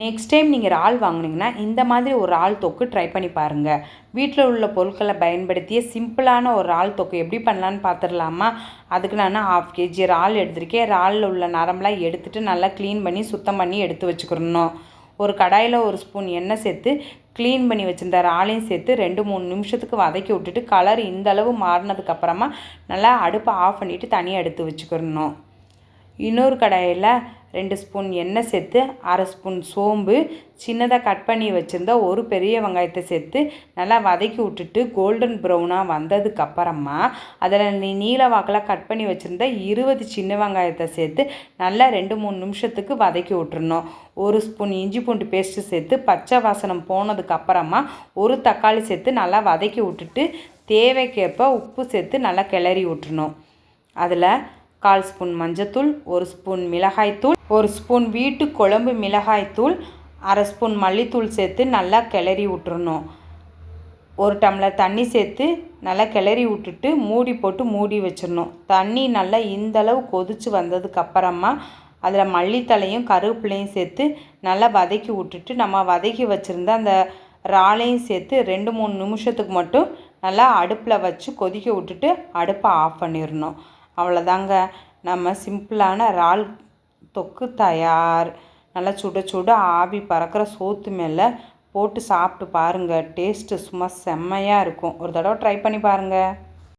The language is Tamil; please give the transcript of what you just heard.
நெக்ஸ்ட் டைம் நீங்கள் இறால் வாங்குனீங்கன்னா இந்த மாதிரி ஒரு இறால் தொக்கு ட்ரை பண்ணி பாருங்கள். வீட்டில் உள்ள பொருட்களை பயன்படுத்திய சிம்பிளான ஒரு இறால் தொக்கு எப்படி பண்ணலான்னு பார்த்துடலாமா? அதுக்கு நான் 1/2 kg இறால் எடுத்திருக்கேன். இறாலில் உள்ள நரம்பெலாம் எடுத்துகிட்டு நல்லா க்ளீன் பண்ணி சுத்தம் பண்ணி எடுத்து வச்சுக்கிறணும். ஒரு கடாயில் 1 ஸ்பூன் எண்ணெய் சேர்த்து க்ளீன் பண்ணி வச்சுருந்த இறாலையும் சேர்த்து 2-3 நிமிஷத்துக்கு வதக்கி விட்டுட்டு கலர் இந்தளவு மாறினதுக்கப்புறமா நல்லா அடுப்பை ஆஃப் பண்ணிவிட்டு தனியாக எடுத்து வச்சுக்கிறணும். இன்னொரு கடாயில் 2 ஸ்பூன் எண்ணெய் சேர்த்து 1/2 ஸ்பூன் சோம்பு, சின்னதாக கட் பண்ணி வச்சுருந்த ஒரு பெரிய வெங்காயத்தை சேர்த்து நல்லா வதக்கி விட்டுட்டு கோல்டன் ப்ரௌனாக வந்ததுக்கப்புறமா அதில் நீல வாக்கில் கட் பண்ணி வச்சுருந்த 20 சின்ன வெங்காயத்தை சேர்த்து நல்லா 2-3 நிமிஷத்துக்கு வதக்கி விட்டுறணும். 1 ஸ்பூன் இஞ்சி பூண்டு பேஸ்ட்டு சேர்த்து பச்சை வாசனம் போனதுக்கப்புறமா ஒரு தக்காளி சேர்த்து நல்லா வதக்கி விட்டுட்டு தேவைக்கேற்ப உப்பு சேர்த்து நல்லா கிளறி விட்டுறணும். அதில் 1/4 ஸ்பூன் மஞ்சத்தூள், 1 ஸ்பூன் மிளகாய்த்தூள், 1 ஸ்பூன் வீட்டு குழம்பு மிளகாய்த்தூள், 1/2 ஸ்பூன் மல்லித்தூள் சேர்த்து நல்லா கிளறி விட்டுறணும். 1 டம்ளர் தண்ணி சேர்த்து நல்லா கிளறி விட்டுட்டு மூடி போட்டு மூடி வச்சிடணும். தண்ணி நல்லா இந்தளவு கொதித்து வந்ததுக்கப்புறமா அதில் மல்லித்தலையும் கருவேப்பிலையும் சேர்த்து நல்லா வதக்கி விட்டுட்டு நம்ம வதக்கி வச்சுருந்த அந்த இறாலையும் சேர்த்து 2-3 நிமிஷத்துக்கு மட்டும் நல்லா அடுப்பில் வச்சு கொதிக்க விட்டுட்டு அடுப்பை ஆஃப் பண்ணிடணும். அவ்வளோதாங்க, நம்ம சிம்பிளான இறால் தொக்கு தயார். நல்லா சுட சுட ஆவி பறக்கிற சோத்து மேலே போட்டு சாப்பிட்டு பாருங்கள். டேஸ்ட்டு சும்மா செம்மையாக இருக்கும். ஒரு தடவை ட்ரை பண்ணி பாருங்கள்.